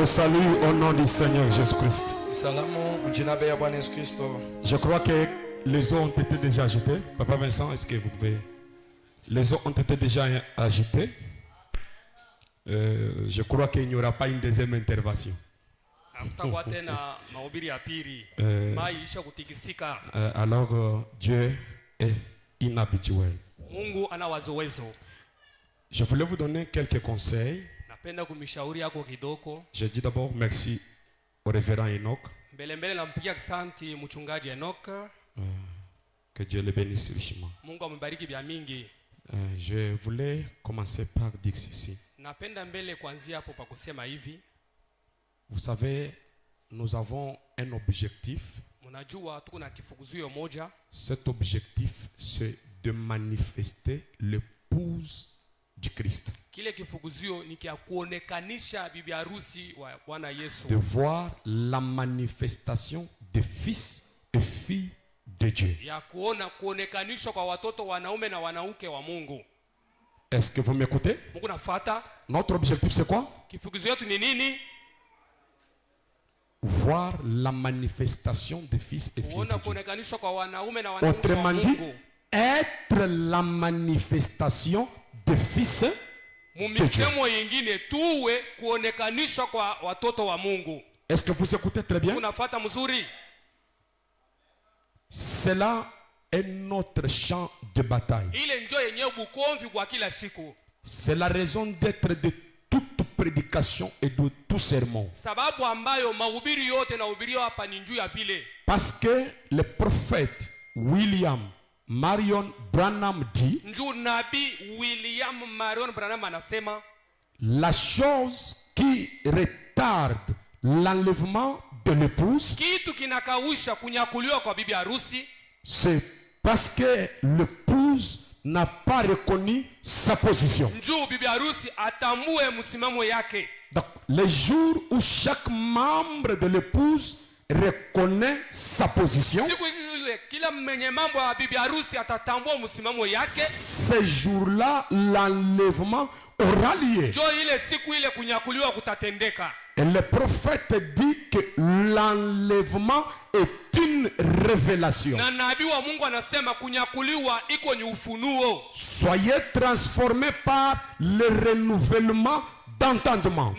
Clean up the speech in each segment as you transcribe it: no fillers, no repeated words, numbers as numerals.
vous salue au nom du Seigneur Jésus-Christ. Je crois que les eaux ont été déjà agitées. Papa Vincent, est-ce que vous pouvez... Les eaux ont été déjà agitées. Je crois qu'il n'y aura pas une deuxième intervention. Alors, Dieu est inhabituel. Je voulais vous donner quelques conseils. Je dis d'abord merci au révérend Enoch. Que Dieu le bénisse richement. Je voulais commencer par dire ceci. Vous savez, nous avons un objectif. Cet objectif, c'est de manifester l'épouse du Christ. De voir la manifestation des fils et filles de Dieu. Est-ce que vous m'écoutez? Notre objectif c'est quoi? Voir la manifestation des fils et filles de Dieu. Autrement dit, être la manifestation des fils de Dieu. Est-ce que vous écoutez très bien? C'est là un autre champ de bataille. C'est la raison d'être de toute prédication et de tout sermon. Parce que le prophète William Marion Branham dit, la chose qui retarde l'enlèvement de l'épouse, c'est parce que l'épouse n'a pas reconnu sa position. Donc, le jour où chaque membre de l'épouse reconnaît sa position, ce jour-là, l'enlèvement aura lieu. Et le prophète dit que l'enlèvement est une révélation. Soyez transformés par le renouvellement d'entendement.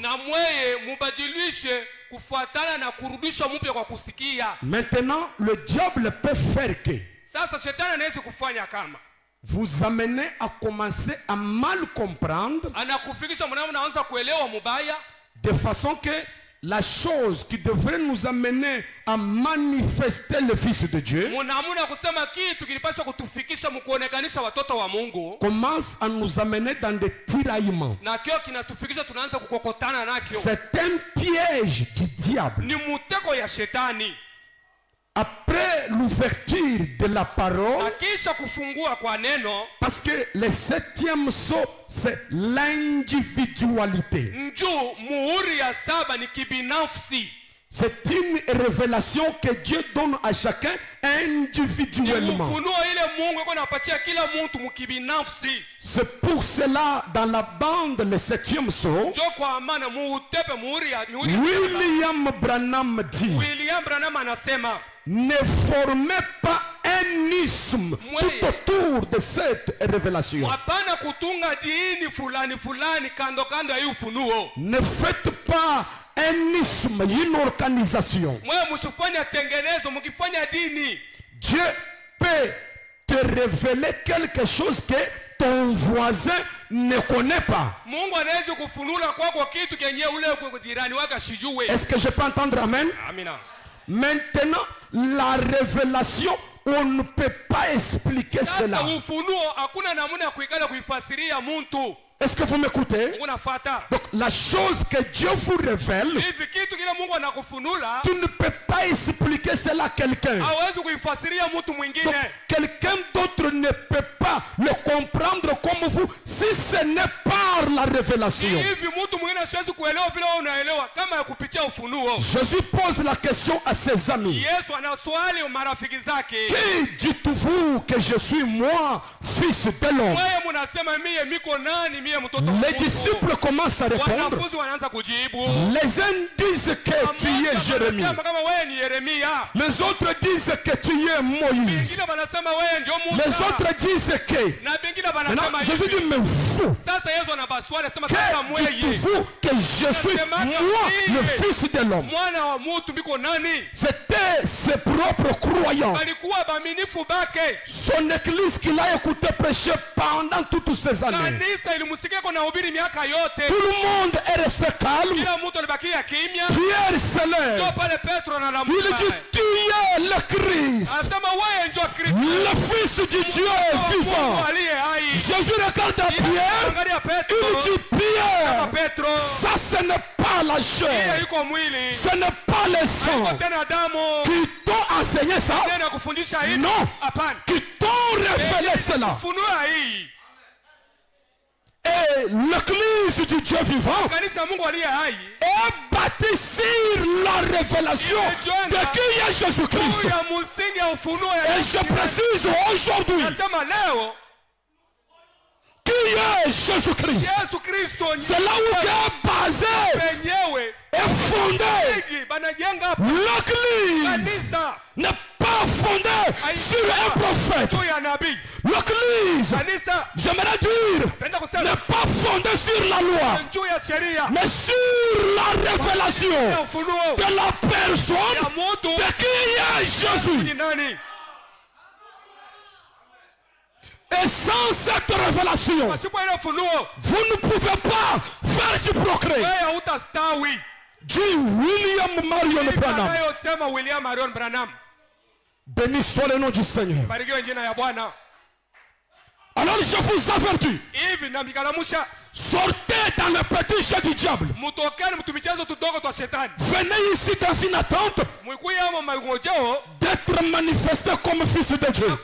Maintenant, le diable peut faire que vous amenez à commencer à mal comprendre, de façon que la chose qui devrait nous amener à manifester le Fils de Dieu commence à nous amener dans des tiraillements. C'est un piège du diable. Après l'ouverture de la parole, parce que le septième sceau, c'est l'individualité. C'est une révélation que Dieu donne à chacun individuellement. C'est pour cela, dans la bande, le septième sceau, William Branham dit, ne formez pas un isthme tout autour de cette révélation. Ne faites pas un isthme, une organisation. Dieu peut te révéler quelque chose que ton voisin ne connaît pas. Est-ce que je peux entendre amen? Maintenant, la révélation, on ne peut pas expliquer cela. Est-ce que vous m'écoutez? Donc la chose que Dieu vous révèle, tu ne peux pas expliquer cela à quelqu'un. Donc quelqu'un d'autre ne peut pas le comprendre comme vous si ce n'est par la révélation. Jésus pose la question à ses amis. Qui dites-vous que je suis moi, fils de l'homme? Les disciples commencent à répondre. Les uns disent que tu es Jérémie. Les autres disent que tu es Moïse. Les autres disent que... Maintenant, Jésus dit, mais vous, que dites-vous que je suis moi, le fils de l'homme? C'était ses propres croyants. Son église qu'il a écouté prêcher pendant toutes ces années. Tout le monde est resté calme. Pierre se lève. Il dit, tu es le Christ, le Fils du Dieu vivant. Jésus regarde à Pierre. Il dit, Pierre, ça ce n'est pas la chair, ce n'est pas le sang qui t'ont enseigné ça. Non, qui t'ont révélé cela. Et l'église du Dieu vivant est bâtie sur la révélation de qui est Jésus-Christ. Et je précise aujourd'hui, qui est Jésus-Christ? C'est là où est basé et fondé. L'église n'est pas fondée sur un prophète. L'église, j'aimerais dire, n'est pas fondée sur la loi, mais sur la révélation de la personne de qui est Jésus. Et sans cette révélation, vous ne pouvez pas faire du progrès. Dit William Marion Branham. Béni soit le nom du Seigneur. Alors je vous avertis. Sortez dans le petit jeu du diable. Venez ici dans une attente d'être manifesté comme fils de Dieu.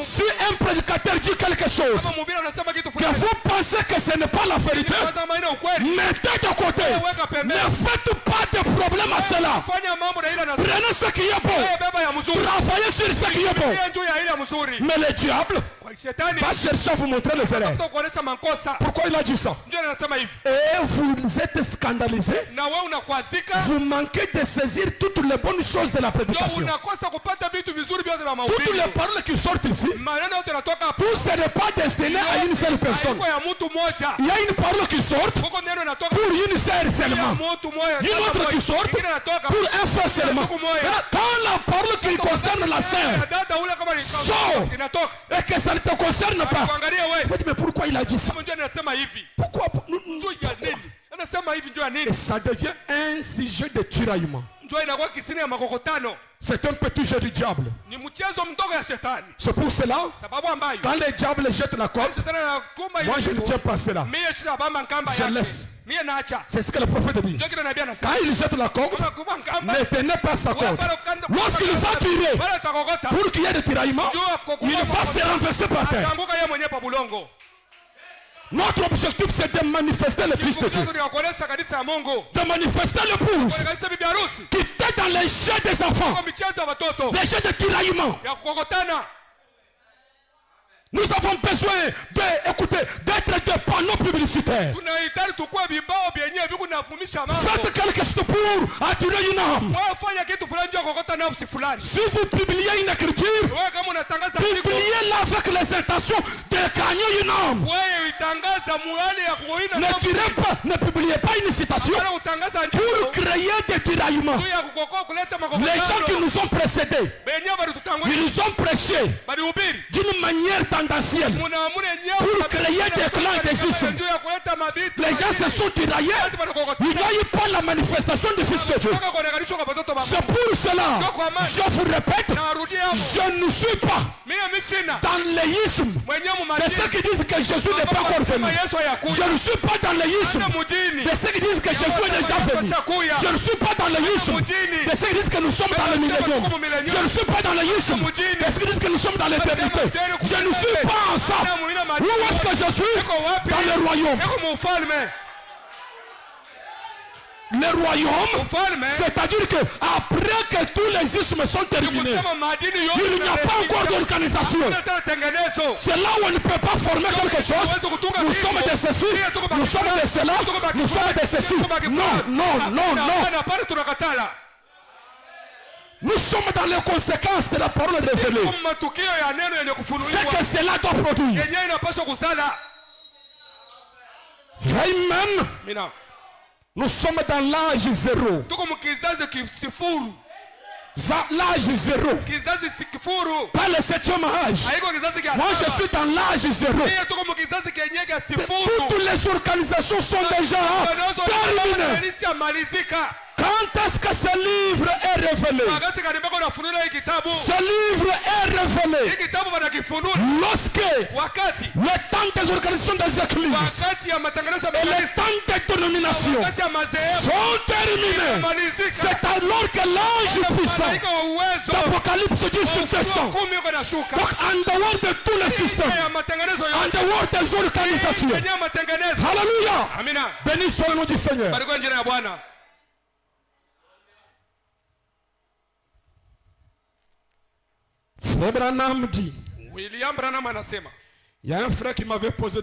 Si un prédicateur dit quelque chose que vous pensez que ce n'est pas la vérité, mettez de côté. Ne faites pas de problème à cela. Prenez ce qui est bon. Travaillez sur ce qui est bon. Mais le diable va chercher à vous montrer les erreurs. Pourquoi il a dit ça? Et vous êtes scandalisé. Vous manquez de saisir toutes les bonnes choses de la prédication. Toutes les paroles qui sortent ici, tout ce n'est pas destiné à une seule personne. Il y a une parole qui sort pour une sœur seulement. Une autre qui sort pour un frère seulement. Quand la parole qui concerne la sœur sort et que ça ne te concerne pas, mais pourquoi il a dit ça? Pourquoi? Et ça devient un sujet de tiraillement. C'est un petit jeu du diable. C'est pour cela, quand les diables jettent la corde, moi je ne tiens pas cela. Je laisse. C'est ce que le prophète dit. Quand il jette la corde, ne tenez pas sa corde. Lorsqu'il va tirer, pour qu'il y ait des tiraillements, il va se renverser par terre. Notre objectif c'est de manifester le Fils de Dieu. De manifester l'épouse qui était dans les jeux des enfants. Les jeux de tiraillement. Nous avons besoin d'être des panneaux publicitaires. Faites quelque chose pour attirer une âme. Si vous publiez une écriture, publiez-la avec les intentions de gagner une âme. Ne publiez pas une citation pour créer des tiraillements. Les gens qui nous ont précédés, ils nous ont prêché d'une manière tendancielle pour créer des clans et des ismes. Les gens se sont tiraillés. Il n'y a eu pas la manifestation du Fils de Dieu. C'est pour cela, je vous répète, je ne suis pas dans l'éisme de ceux qui disent que Jésus n'est pas encore venu. Je ne suis pas dans l'éisme de ceux qui disent que Jésus est déjà venu. Je ne suis pas dans l'éisme de ceux qui disent que nous sommes dans le millénium. Je ne suis pas dans l'éisme de ceux qui disent que nous sommes dans l'éternité. Je ne suis pas en ça. Où est-ce que je suis? Dans le royaume. le royaume, c'est-à-dire que après que tous les ismes sont terminés, il n'y a pas encore d'organisation. C'est là où on ne peut pas former quelque chose. Nous sommes de ceci, nous sommes de cela, nous sommes de ceci. Non. Nous sommes dans les conséquences de la parole révélée. C'est que cela doit produire. Amen. Nous sommes dans l'âge zéro. L'âge zéro. Pas le 7e âge. Moi je suis dans l'âge zéro. Toutes les organisations sont déjà terminées. Quand est-ce que ce livre est révélé? Ce livre est révélé lorsque le temps des organisations des églises et le temps des dénominations sont terminés. C'est alors que l'ange puissant d'Apocalypse 10 descend. Donc en dehors de tous les systèmes, en dehors des organisations. Alléluia. Béni soit le nom du Seigneur. Frère Branham dit, William Branham anasema, il y a un frère qui m'avait posé